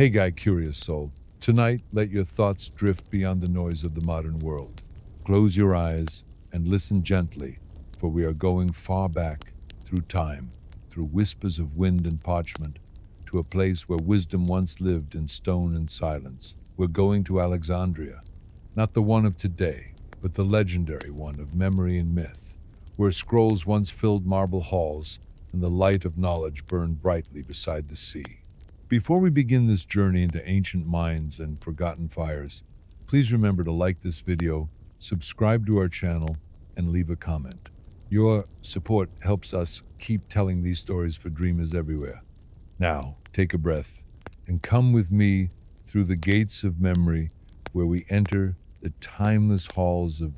Hey guy, curious soul. Tonight, let your thoughts drift beyond the noise of the modern world. Close your eyes and listen gently, for we are going far back through time, through whispers of wind and parchment, to a place where wisdom once lived in stone and silence. We're going to Alexandria, not the one of today, but the legendary one of memory and myth, where scrolls once filled marble halls and the light of knowledge burned brightly beside the sea. Before we begin this journey into ancient minds and forgotten fires, please remember to like this video, subscribe to our channel, and leave a comment. Your support helps us keep telling these stories for dreamers everywhere. Now, take a breath and come with me through the gates of memory where we enter the timeless halls of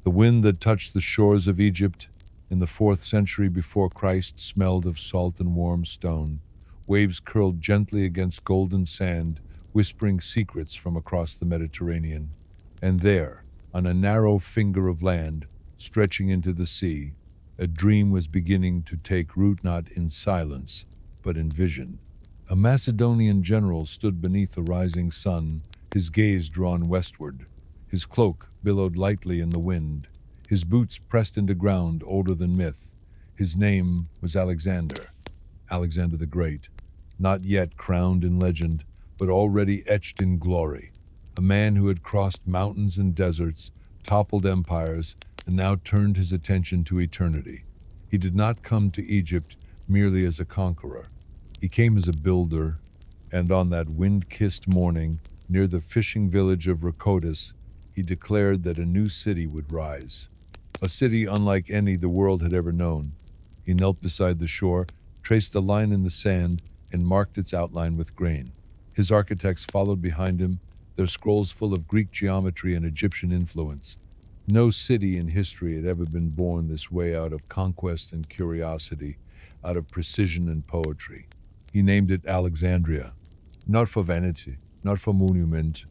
the wind that touched the shores of Egypt in the 4th century before Christ smelled of salt and warm stone. Waves curled gently against golden sand, whispering secrets from across the Mediterranean. And there, on a narrow finger of land, stretching into the sea, a dream was beginning to take root not in silence, but in vision. A Macedonian general stood beneath the rising sun, his gaze drawn westward. His cloak billowed lightly in the wind, his boots pressed into ground older than myth. His name was Alexander, Alexander the Great, not yet crowned in legend, but already etched in glory. A man who had crossed mountains and deserts, toppled empires, and now turned his attention to eternity. He did not come to Egypt merely as a conqueror. He came as a builder, and on that wind-kissed morning, near the fishing village of Rhodotus, he declared that a new city would rise. A city unlike any the world had ever known. He knelt beside the shore, traced a line in the sand, and marked its outline with grain. His architects followed behind him, their scrolls full of Greek geometry and Egyptian influence. No city in history had ever been born this way, out of conquest and curiosity, out of precision and poetry. He named it Alexandria, not for vanity, not for monument,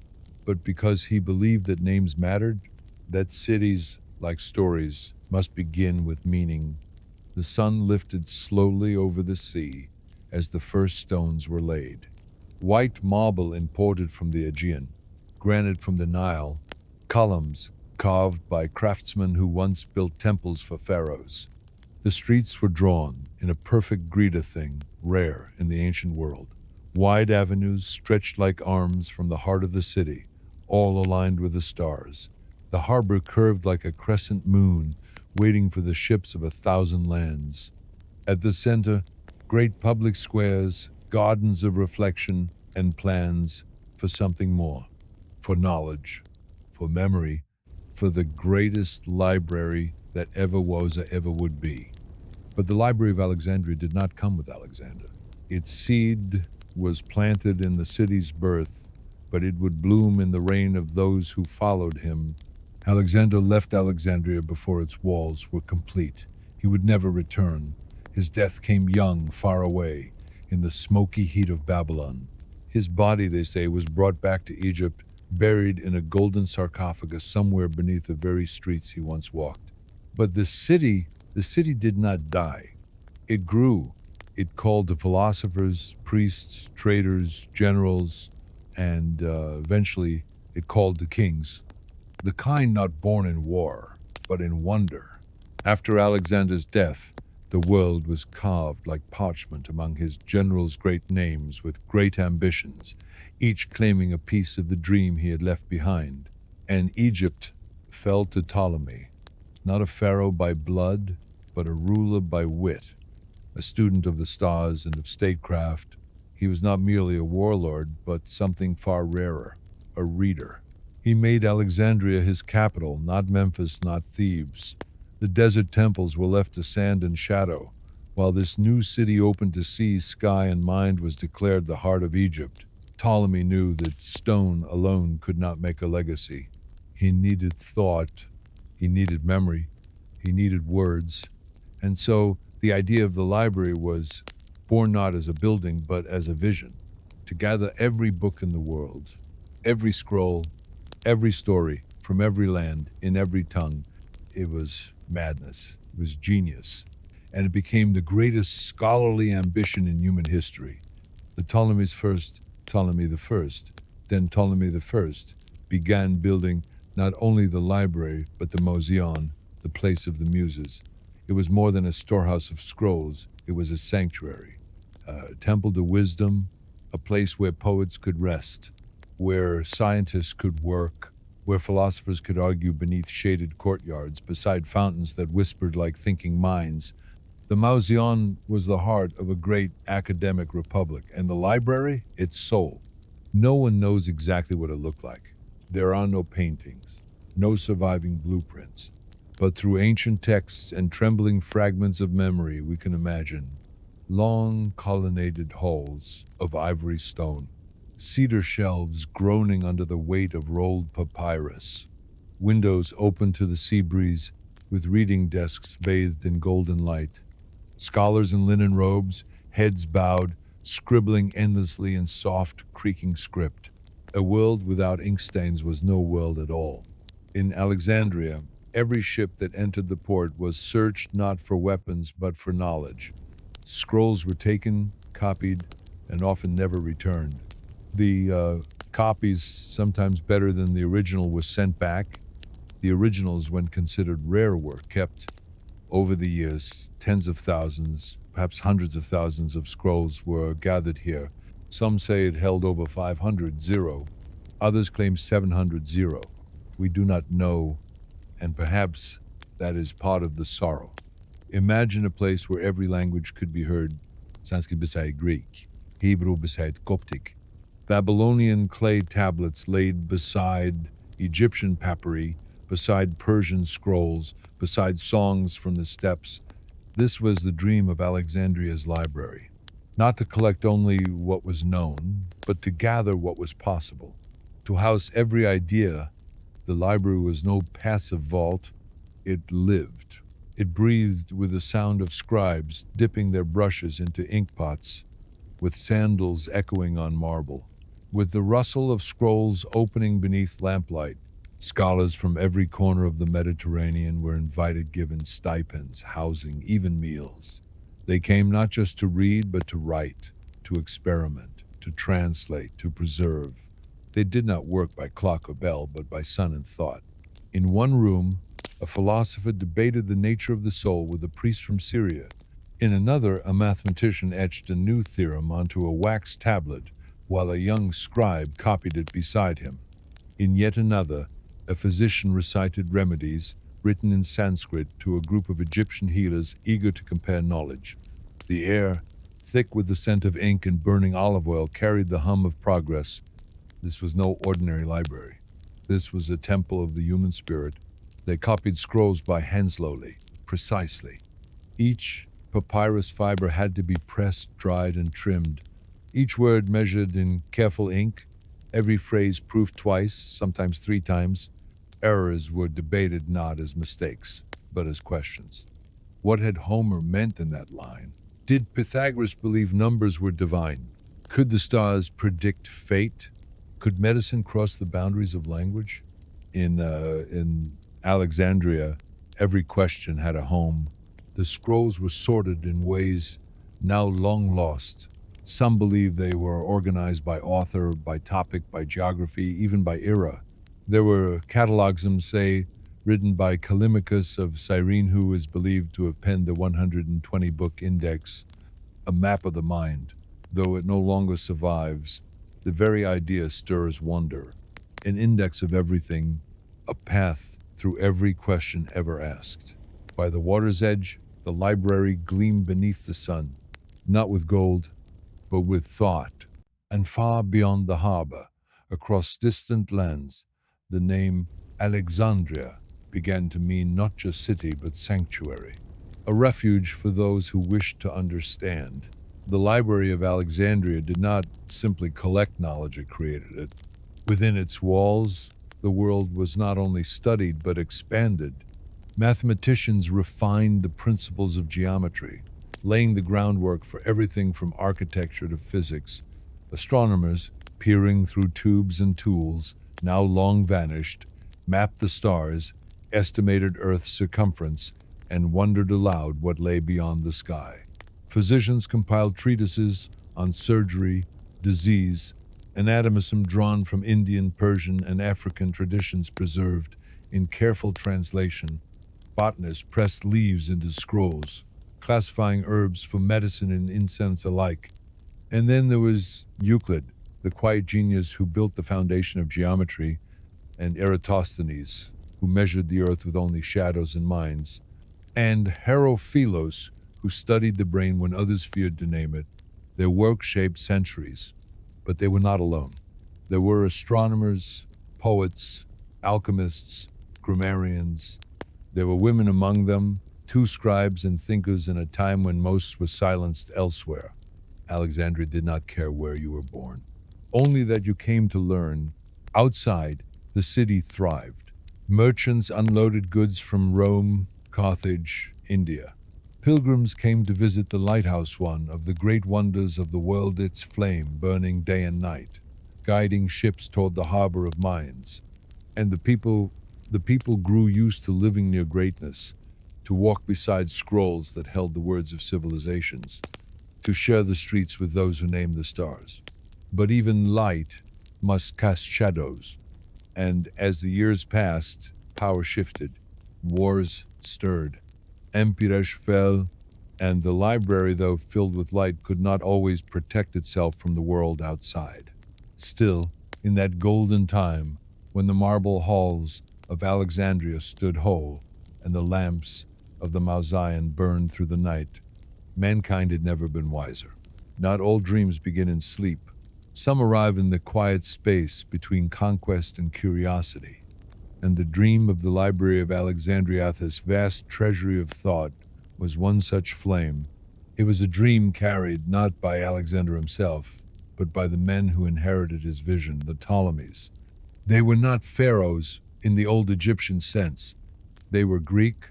but because he believed that names mattered, that cities, like stories, must begin with meaning. The sun lifted slowly over the sea as the first stones were laid. White marble imported from the Aegean, granite from the Nile, columns carved by craftsmen who once built temples for pharaohs. The streets were drawn in a perfect grida thing, rare in the ancient world. Wide avenues stretched like arms from the heart of the city, all aligned with the stars. The harbor curved like a crescent moon, waiting for the ships of 1,000 lands. At the center, great public squares, gardens of reflection, and plans for something more, for knowledge, for memory, for the greatest library that ever was or ever would be. But the Library of Alexandria did not come with Alexander. Its seed was planted in the city's birth, but it would bloom in the reign of those who followed him. Alexander left Alexandria before its walls were complete. He would never return. His death came young, far away, in the smoky heat of Babylon. His body, they say, was brought back to Egypt, buried in a golden sarcophagus somewhere beneath the very streets he once walked. But the city did not die. It grew. It called to philosophers, priests, traders, generals, and eventually it called to kings. The kind not born in war, but in wonder. After Alexander's death, the world was carved like parchment among his generals' great names with great ambitions, each claiming a piece of the dream he had left behind. And Egypt fell to Ptolemy, not a pharaoh by blood, but a ruler by wit, a student of the stars and of statecraft. He was not merely a warlord, but something far rarer, a reader. He made Alexandria his capital, not Memphis, not Thebes. The desert temples were left to sand and shadow, while this new city open to sea, sky, and mind was declared the heart of Egypt. Ptolemy knew that stone alone could not make a legacy. He needed thought, he needed memory, he needed words. And so the idea of the library was born not as a building, but as a vision, to gather every book in the world, every scroll, every story from every land, in every tongue. It was madness. It was genius. And it became the greatest scholarly ambition in human history. The Ptolemies first Ptolemy I, then Ptolemy I, began building not only the library but the Museion, the place of the muses. It was more than a storehouse of scrolls, it was a sanctuary, a temple to wisdom, a place where poets could rest, where scientists could work, where philosophers could argue beneath shaded courtyards, beside fountains that whispered like thinking minds. The Museion was the heart of a great academic republic, and the library, its soul. No one knows exactly what it looked like. There are no paintings, no surviving blueprints. But through ancient texts and trembling fragments of memory, we can imagine long colonnaded halls of ivory stone, cedar shelves groaning under the weight of rolled papyrus, windows open to the sea breeze with reading desks bathed in golden light, scholars in linen robes, heads bowed, scribbling endlessly in soft, creaking script. A world without ink stains was no world at all. In Alexandria, every ship that entered the port was searched not for weapons but for knowledge. Scrolls were taken, copied, and often never returned. The copies, sometimes better than the original, were sent back. The originals, when considered rare, were kept. Over the years, tens of thousands, perhaps hundreds of thousands of scrolls were gathered here. Some say it held over 500, zero. Others claim 700, zero. We do not know, and perhaps that is part of the sorrow. Imagine a place where every language could be heard, Sanskrit beside Greek, Hebrew beside Coptic, Babylonian clay tablets laid beside Egyptian papyri, beside Persian scrolls, beside songs from the steppes. This was the dream of Alexandria's library. Not to collect only what was known, but to gather what was possible. To house every idea, the library was no passive vault, it lived. It breathed with the sound of scribes dipping their brushes into inkpots, with sandals echoing on marble, with the rustle of scrolls opening beneath lamplight. Scholars from every corner of the Mediterranean were invited, given stipends, housing, even meals. They came not just to read, but to write, to experiment, to translate, to preserve. They did not work by clock or bell, but by sun and thought. In one room, a philosopher debated the nature of the soul with a priest from Syria. In another, a mathematician etched a new theorem onto a wax tablet, while a young scribe copied it beside him. In yet another, a physician recited remedies, written in Sanskrit, to a group of Egyptian healers eager to compare knowledge. The air, thick with the scent of ink and burning olive oil, carried the hum of progress. This was no ordinary library. This was a temple of the human spirit. They copied scrolls by hand slowly, precisely. Each papyrus fiber had to be pressed, dried, and trimmed. Each word measured in careful ink, every phrase proofed twice, sometimes three times. Errors were debated not as mistakes, but as questions. What had Homer meant in that line? Did Pythagoras believe numbers were divine? Could the stars predict fate? Could medicine cross the boundaries of language? In Alexandria, every question had a home. The scrolls were sorted in ways now long lost. Some believe they were organized by author, by topic, by geography, even by era. There were catalogs, some say, written by Callimachus of Cyrene, who is believed to have penned the 120-book index, a map of the mind. Though it no longer survives, the very idea stirs wonder. An index of everything, a path through every question ever asked. By the water's edge, the library gleamed beneath the sun, not with gold, but with thought. And far beyond the harbor, across distant lands, the name Alexandria began to mean not just city, but sanctuary, a refuge for those who wished to understand. The Library of Alexandria did not simply collect knowledge, it created it. Within its walls, the world was not only studied but expanded. Mathematicians refined the principles of geometry, laying the groundwork for everything from architecture to physics. Astronomers, peering through tubes and tools, now long vanished, mapped the stars, estimated Earth's circumference, and wondered aloud what lay beyond the sky. Physicians compiled treatises on surgery, disease, anatomism drawn from Indian, Persian, and African traditions preserved in careful translation. Botanists pressed leaves into scrolls, classifying herbs for medicine and incense alike. And then there was Euclid, the quiet genius who built the foundation of geometry, and Eratosthenes, who measured the earth with only shadows in minds, and Herophilos, who studied the brain when others feared to name it. Their work shaped centuries, but they were not alone. There were astronomers, poets, alchemists, grammarians. There were women among them, two scribes and thinkers in a time when most were silenced elsewhere. Alexandria did not care where you were born, only that you came to learn. Outside, the city thrived. Merchants unloaded goods from Rome, Carthage, India. Pilgrims came to visit the lighthouse, one of the great wonders of the world, its flame burning day and night, guiding ships toward the harbor of mines. And the people grew used to living near greatness, to walk beside scrolls that held the words of civilizations, to share the streets with those who named the stars. But even light must cast shadows, and as the years passed, power shifted, wars stirred, empires fell, and the library, though filled with light, could not always protect itself from the world outside. Still, in that golden time, when the marble halls of Alexandria stood whole, and the lamps of the Mausoleum burned through the night, mankind had never been wiser. Not all dreams begin in sleep. Some arrive in the quiet space between conquest and curiosity. And the dream of the Library of Alexandria, this vast treasury of thought, was one such flame. It was a dream carried not by Alexander himself, but by the men who inherited his vision, the Ptolemies. They were not pharaohs in the old Egyptian sense. They were Greek,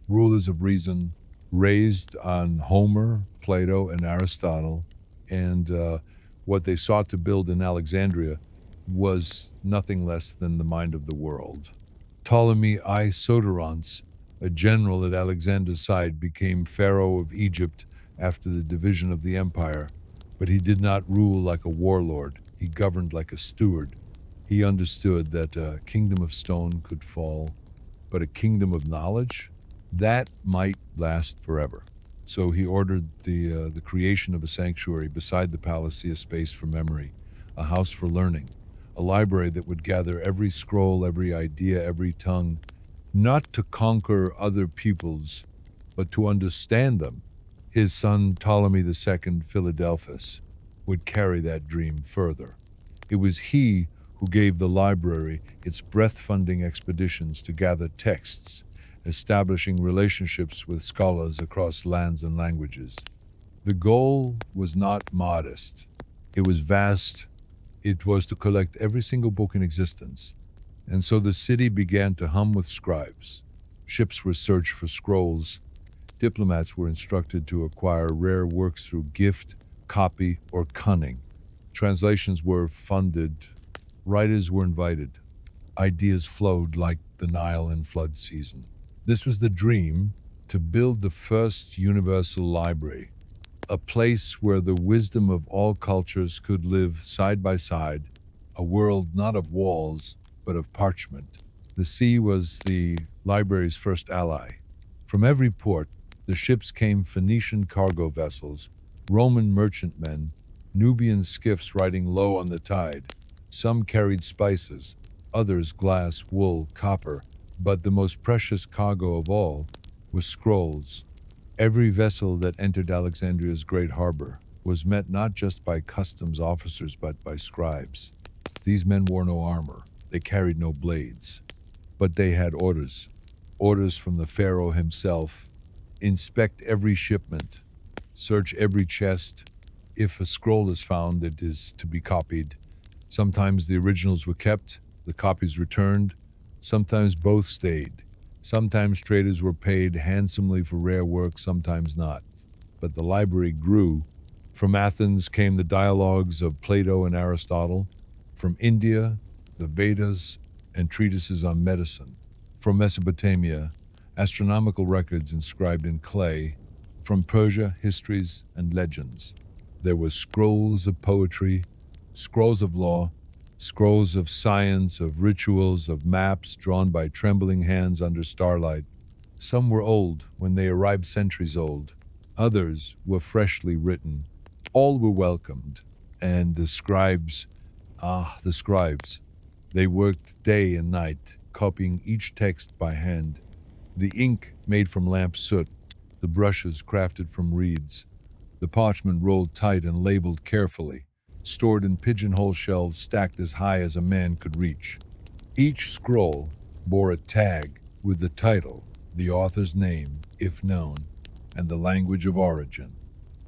rulers of reason, raised on Homer, Plato, and Aristotle, and what they sought to build in Alexandria was nothing less than the mind of the world. Ptolemy I Soteronce, a general at Alexander's side, became pharaoh of Egypt after the division of the empire, but he did not rule like a warlord. He governed like a steward. He understood that a kingdom of stone could fall, but a kingdom of knowledge, that might last forever. So he ordered the creation of a sanctuary beside the palace, a space for memory, a house for learning, a library that would gather every scroll, every idea, every tongue, not to conquer other peoples, but to understand them. His son Ptolemy II Philadelphus would carry that dream further. It was he who gave the library its breath-funding expeditions to gather texts, establishing relationships with scholars across lands and languages. The goal was not modest. It was vast. It was to collect every single book in existence. And so the city began to hum with scribes. Ships were searched for scrolls. Diplomats were instructed to acquire rare works through gift, copy, or cunning. Translations were funded. Writers were invited. Ideas flowed like the Nile in flood season. This was the dream: to build the first universal library, a place where the wisdom of all cultures could live side by side, a world not of walls, but of parchment. The sea was the library's first ally. From every port, the ships came: Phoenician cargo vessels, Roman merchantmen, Nubian skiffs riding low on the tide. Some carried spices, others glass, wool, copper, but the most precious cargo of all was scrolls. Every vessel that entered Alexandria's great harbor was met not just by customs officers but by scribes. These men wore no armor, they carried no blades, but they had orders. Orders from the pharaoh himself: inspect every shipment, search every chest. If a scroll is found, it is to be copied. Sometimes the originals were kept, the copies returned. Sometimes both stayed. Sometimes traders were paid handsomely for rare work, sometimes not. But the library grew. From Athens came the dialogues of Plato and Aristotle. From India, the Vedas and treatises on medicine. From Mesopotamia, astronomical records inscribed in clay. From Persia, histories and legends. There were scrolls of poetry, scrolls of law, scrolls of science, of rituals, of maps drawn by trembling hands under starlight. Some were old when they arrived, centuries old. Others were freshly written. All were welcomed. And the scribes, they worked day and night, copying each text by hand. The ink made from lamp soot, the brushes crafted from reeds, the parchment rolled tight and labeled carefully, stored in pigeonhole shelves stacked as high as a man could reach. Each scroll bore a tag with the title, the author's name, if known, and the language of origin.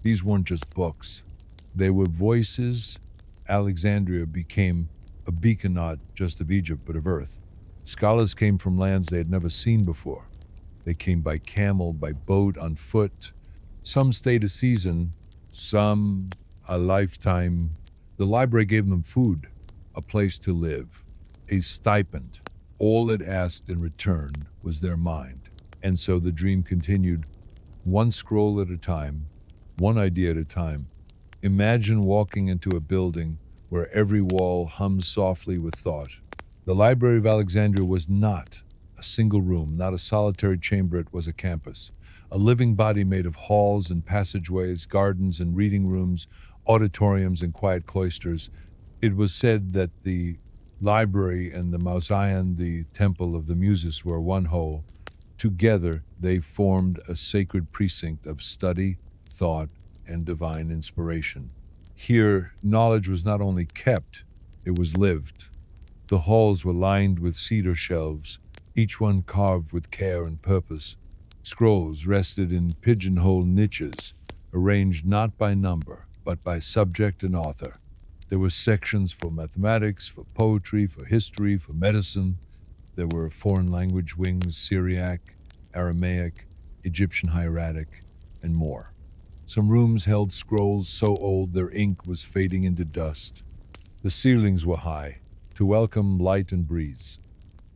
These weren't just books, they were voices. Alexandria became a beacon not just of Egypt but of Earth. Scholars came from lands they had never seen before. They came by camel, by boat, on foot. Some stayed a season, some a lifetime. The library gave them food, a place to live, a stipend. All it asked in return was their mind. And so the dream continued, one scroll at a time, one idea at a time. Imagine walking into a building where every wall hums softly with thought. The Library of Alexandria was not a single room, not a solitary chamber, it was a campus. A living body made of halls and passageways, gardens and reading rooms, auditoriums and quiet cloisters. It was said that the library and the mausoleum, the temple of the Muses, were one whole. Together, they formed a sacred precinct of study, thought, and divine inspiration. Here, knowledge was not only kept, it was lived. The halls were lined with cedar shelves, each one carved with care and purpose. Scrolls rested in pigeonhole niches, arranged not by number, but by subject and author. There were sections for mathematics, for poetry, for history, for medicine. There were foreign language wings, Syriac, Aramaic, Egyptian hieratic, and more. Some rooms held scrolls so old their ink was fading into dust. The ceilings were high, to welcome light and breeze.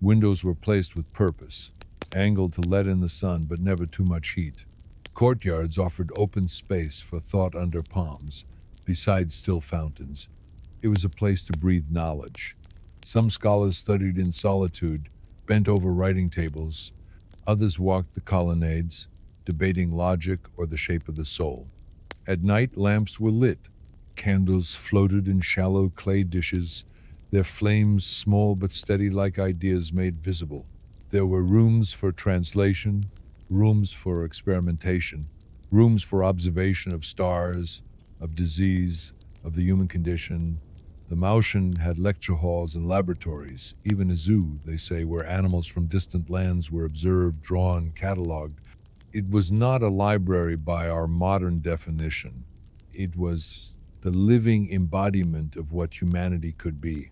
Windows were placed with purpose, angled to let in the sun but never too much heat. Courtyards offered open space for thought under palms, beside still fountains. It was a place to breathe knowledge. Some scholars studied in solitude, bent over writing tables. Others walked the colonnades, debating logic or the shape of the soul. At night, lamps were lit. Candles floated in shallow clay dishes, their flames small but steady like ideas made visible. There were rooms for translation, rooms for experimentation, rooms for observation of stars, of disease, of the human condition. The Mautian had lecture halls and laboratories, even a zoo, they say, where animals from distant lands were observed, drawn, catalogued. It was not a library by our modern definition. It was the living embodiment of what humanity could be.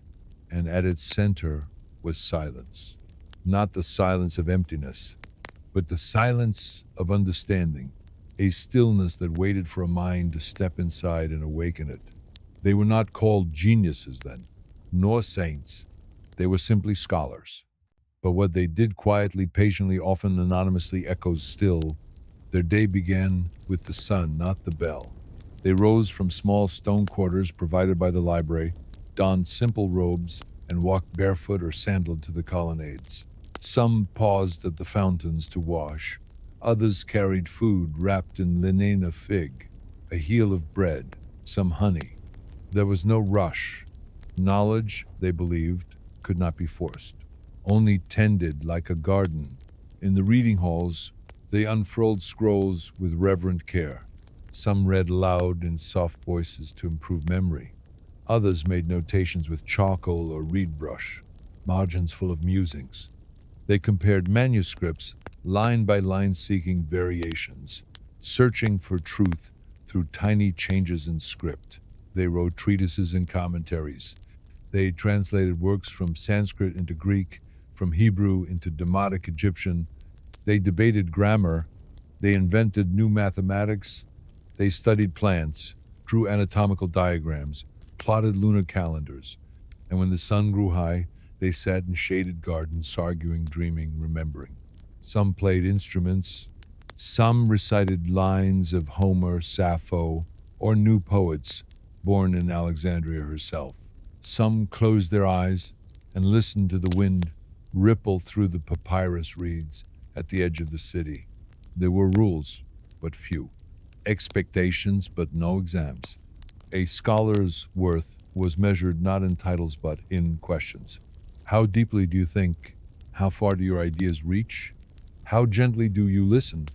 And at its center was silence. Not the silence of emptiness, but the silence of understanding, a stillness that waited for a mind to step inside and awaken it. They were not called geniuses then, nor saints. They were simply scholars. But what they did quietly, patiently, often anonymously echoes still. Their day began with the sun, not the bell. They rose from small stone quarters provided by the library, donned simple robes, and walked barefoot or sandaled to the colonnades. Some paused at the fountains to wash. Others carried food wrapped in linena fig, a heel of bread, some honey. There was no rush. Knowledge, they believed, could not be forced, only tended like a garden. In the reading halls, they unfurled scrolls with reverent care. Some read aloud in soft voices to improve memory. Others made notations with charcoal or reed brush, margins full of musings. They compared manuscripts, line by line, seeking variations, searching for truth through tiny changes in script. They wrote treatises and commentaries. They translated works from Sanskrit into Greek, from Hebrew into Demotic Egyptian. They debated grammar. They invented new mathematics. They studied plants, drew anatomical diagrams, plotted lunar calendars. And when the sun grew high, they sat in shaded gardens, arguing, dreaming, remembering. Some played instruments. Some recited lines of Homer, Sappho, or new poets born in Alexandria herself. Some closed their eyes and listened to the wind ripple through the papyrus reeds at the edge of the city. There were rules, but few. Expectations, but no exams. A scholar's worth was measured not in titles but in questions. How deeply do you think? How far do your ideas reach? How gently do you listen?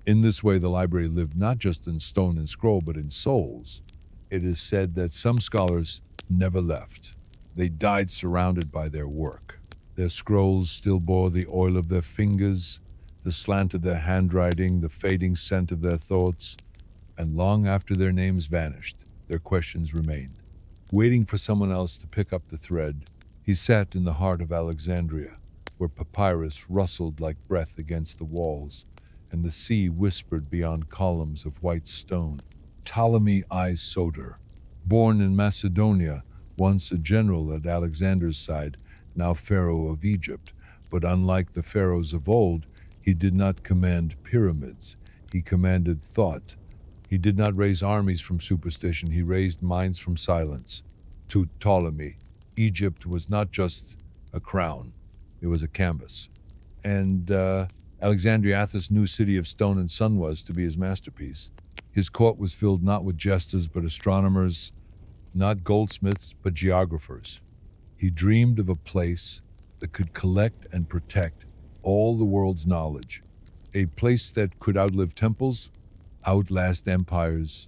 In this way, the library lived not just in stone and scroll, but in souls. It is said that some scholars never left. They died surrounded by their work. Their scrolls still bore the oil of their fingers, the slant of their handwriting, the fading scent of their thoughts, and long after their names vanished, their questions remained. Waiting for someone else to pick up the thread, he sat in the heart of Alexandria, where papyrus rustled like breath against the walls, and the sea whispered beyond columns of white stone. Ptolemy I Soter, born in Macedonia, once a general at Alexander's side, now pharaoh of Egypt, but unlike the pharaohs of old, he did not command pyramids, he commanded thought. He did not raise armies from superstition, he raised minds from silence. To Ptolemy, Egypt was not just a crown, it was a canvas. And Alexandria, Athos' new city of stone and sun, was to be his masterpiece. His court was filled not with jesters but astronomers, not goldsmiths but geographers. He dreamed of a place that could collect and protect all the world's knowledge, a place that could outlive temples, outlast empires,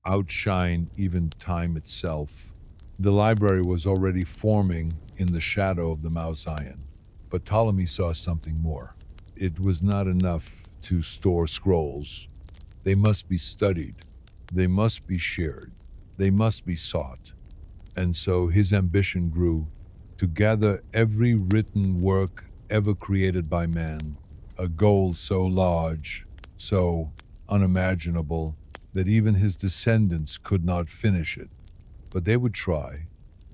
outshine even time itself. The library was already forming in the shadow of the Mount Zion, but Ptolemy saw something more. It was not enough to store scrolls. They must be studied, they must be shared, they must be sought. And so his ambition grew to gather every written work ever created by man, a goal so large, so unimaginable, that even his descendants could not finish it. But they would try.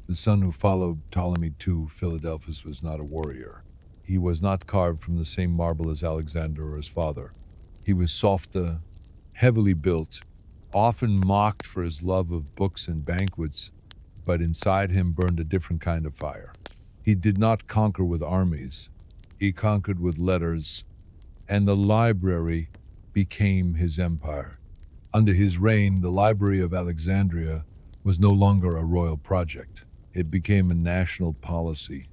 The son who followed Ptolemy to Philadelphus was not a warrior. He was not carved from the same marble as Alexander or his father. He was softer, heavily built, often mocked for his love of books and banquets, but inside him burned a different kind of fire. He did not conquer with armies, he conquered with letters, and the library became his empire. Under his reign, the Library of Alexandria was no longer a royal project. It became a national policy.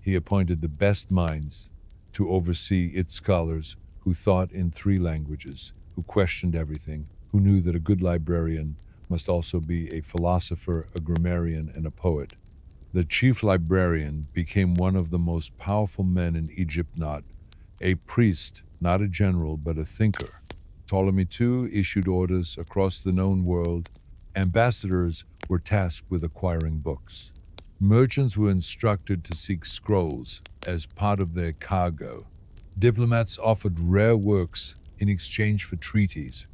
He appointed the best minds to oversee its scholars who thought in three languages, who questioned everything, who knew that a good librarian must also be a philosopher, a grammarian, and a poet. The chief librarian became one of the most powerful men in Egypt, not a priest, not a general, but a thinker. Ptolemy II issued orders across the known world. Ambassadors were tasked with acquiring books. Merchants were instructed to seek scrolls as part of their cargo. Diplomats offered rare works in exchange for treaties.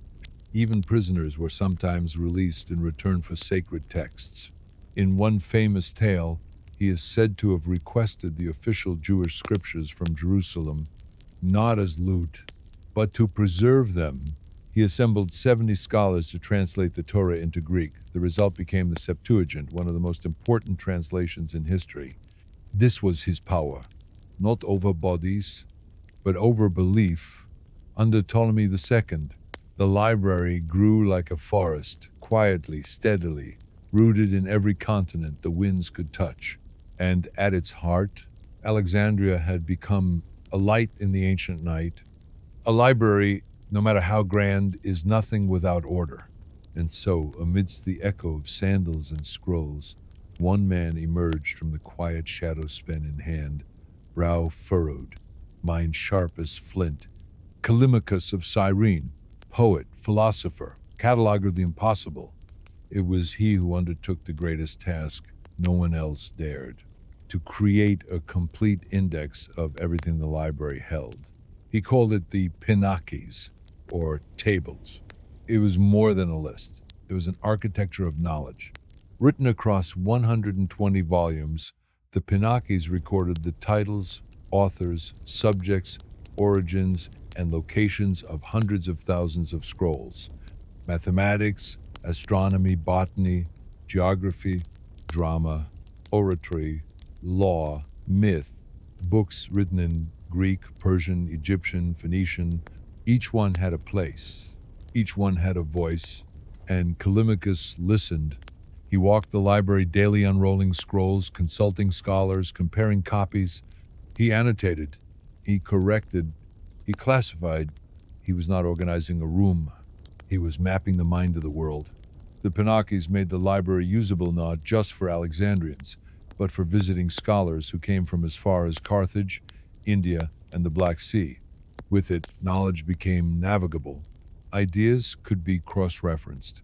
Even prisoners were sometimes released in return for sacred texts. In one famous tale, he is said to have requested the official Jewish scriptures from Jerusalem, not as loot, but to preserve them. He assembled 70 scholars to translate the Torah into Greek. The result became the Septuagint, one of the most important translations in history. This was his power, not over bodies, but over belief. Under Ptolemy II, the library grew like a forest, quietly, steadily, rooted in every continent the winds could touch. And at its heart, Alexandria had become a light in the ancient night. A library, no matter how grand, is nothing without order. And so, amidst the echo of sandals and scrolls, one man emerged from the quiet shadow pen in hand, brow furrowed, mind sharp as flint. Callimachus of Cyrene, poet, philosopher, cataloger of the impossible. It was he who undertook the greatest task no one else dared, to create a complete index of everything the library held. He called it the Pinakes, or tables. It was more than a list. It was an architecture of knowledge. Written across 120 volumes, the Pinakes recorded the titles, authors, subjects, origins, and locations of hundreds of thousands of scrolls. Mathematics, astronomy, botany, geography, drama, oratory, law, myth, books written in Greek, Persian, Egyptian, Phoenician. Each one had a place. Each one had a voice, and Callimachus listened. He walked the library daily, unrolling scrolls, consulting scholars, comparing copies. He annotated, he corrected, he classified. He was not organizing a room. He was mapping the mind of the world. The Pinakis made the library usable not just for Alexandrians, but for visiting scholars who came from as far as Carthage, India, and the Black Sea. With it, knowledge became navigable. Ideas could be cross-referenced.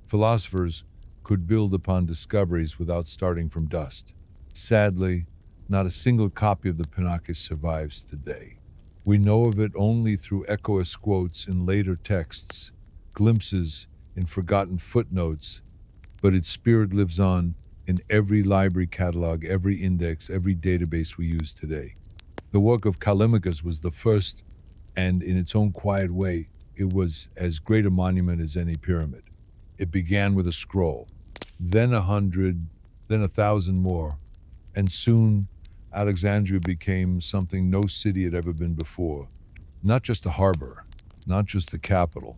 Philosophers could build upon discoveries without starting from dust. Sadly, not a single copy of the Pinakis survives today. We know of it only through echoous quotes in later texts, glimpses in forgotten footnotes, but its spirit lives on in every library catalog, every index, every database we use today. The work of Callimachus was the first, and in its own quiet way, it was as great a monument as any pyramid. It began with a scroll, then 100, then 1,000 more, and soon Alexandria became something no city had ever been before. Not just a harbor, not just the capital,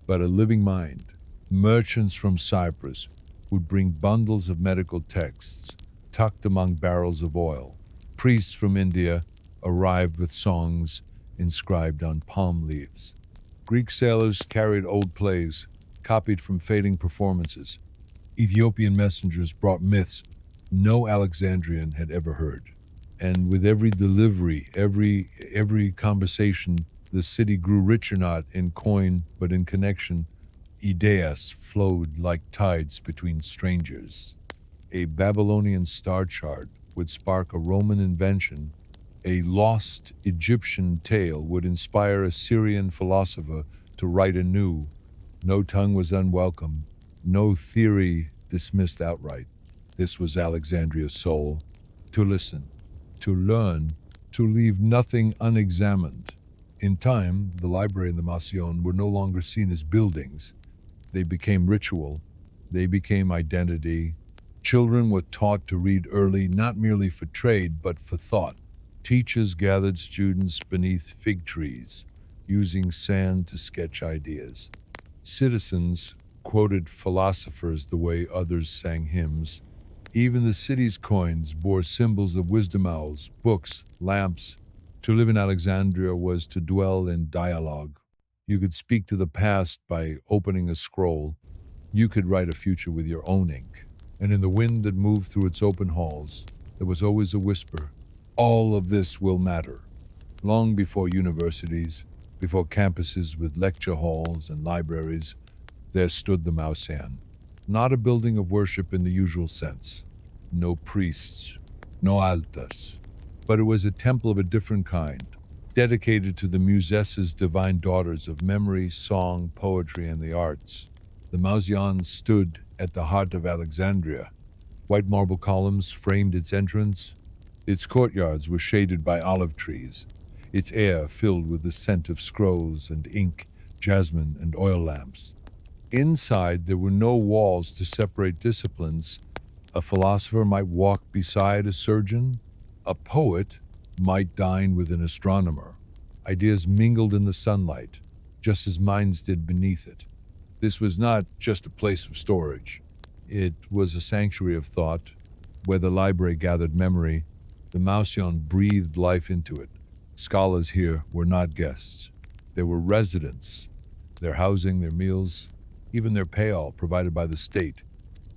but a living mind. Merchants from Cyprus would bring bundles of medical texts tucked among barrels of oil. Priests from India arrived with songs inscribed on palm leaves. Greek sailors carried old plays, copied from fading performances. Ethiopian messengers brought myths no Alexandrian had ever heard. And with every delivery, every conversation, the city grew richer not in coin, but in connection. Ideas flowed like tides between strangers. A Babylonian star chart would spark a Roman invention. A lost Egyptian tale would inspire a Syrian philosopher to write anew. No tongue was unwelcome, no theory dismissed outright. This was Alexandria's soul: to listen, to learn, to leave nothing unexamined. In time, the library and the Masion were no longer seen as buildings. They became ritual. They became identity. Children were taught to read early, not merely for trade, but for thought. Teachers gathered students beneath fig trees, using sand to sketch ideas. Citizens quoted philosophers the way others sang hymns. Even the city's coins bore symbols of wisdom owls, books, lamps. To live in Alexandria was to dwell in dialogue. You could speak to the past by opening a scroll. You could write a future with your own ink. And in the wind that moved through its open halls, there was always a whisper. All of this will matter. Long before universities, before campuses with lecture halls and libraries, there stood the Mausan. Not a building of worship in the usual sense. No priests, no altars. But it was a temple of a different kind, dedicated to the Musesses, divine daughters of memory, song, poetry, and the arts. The Mausan stood at the heart of Alexandria. White marble columns framed its entrance. Its courtyards were shaded by olive trees, its air filled with the scent of scrolls and ink, jasmine and oil lamps. Inside, there were no walls to separate disciplines. A philosopher might walk beside a surgeon. A poet might dine with an astronomer. Ideas mingled in the sunlight, just as minds did beneath it. This was not just a place of storage. It was a sanctuary of thought, where the library gathered memory. The Mausion breathed life into it. Scholars here were not guests. They were residents. Their housing, their meals, even their pay all provided by the state.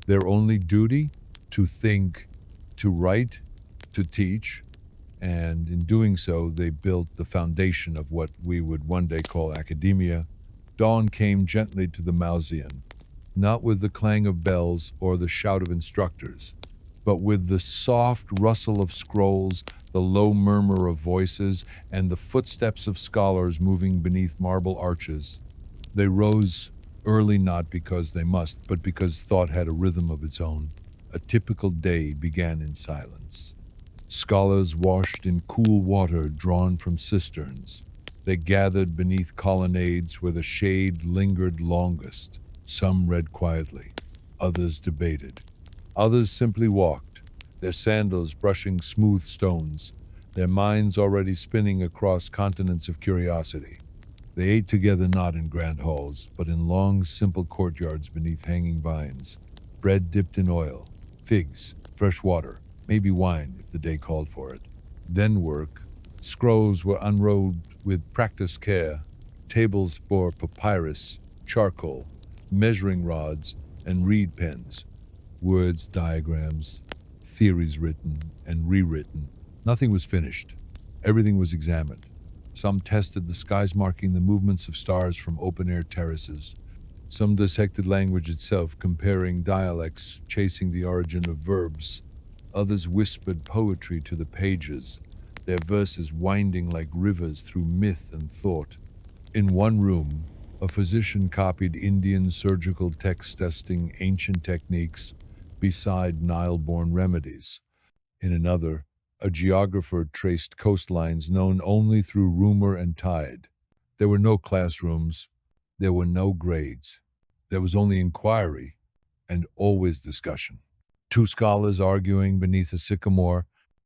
Their only duty? To think, to write, to teach, and in doing so, they built the foundation of what we would one day call academia. Dawn came gently to the Mausian, not with the clang of bells or the shout of instructors, but with the soft rustle of scrolls, the low murmur of voices, and the footsteps of scholars moving beneath marble arches. They rose early not because they must, but because thought had a rhythm of its own. A typical day began in silence. Scholars washed in cool water drawn from cisterns. They gathered beneath colonnades where the shade lingered longest. Some read quietly, others debated, others simply walked, their sandals brushing smooth stones, their minds already spinning across continents of curiosity. They ate together not in grand halls, but in long, simple courtyards beneath hanging vines. Bread dipped in oil, figs, fresh water, maybe wine if the day called for it. Then work. Scrolls were unrolled with practiced care. Tables bore papyrus, charcoal, measuring rods, and reed pens. Words, diagrams, theories written and rewritten. Nothing was finished. Everything was examined. Some tested the skies marking the movements of stars from open-air terraces. Some dissected language itself, comparing dialects, chasing the origin of verbs. Others whispered poetry to the pages, their verses winding like rivers through myth and thought. In one room, a physician copied Indian surgical texts testing ancient techniques beside Nile-born remedies. In another, a geographer traced coastlines known only through rumor and tide. There were no classrooms, there were no grades. There was only inquiry and always discussion. Two scholars arguing beneath a sycamore,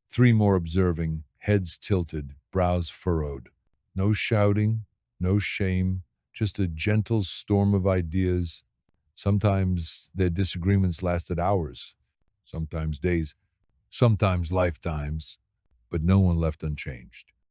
three more observing, heads tilted, brows furrowed. No shouting, no shame, just a gentle storm of ideas. Sometimes their disagreements lasted hours, sometimes days, sometimes lifetimes, but no one left unchanged.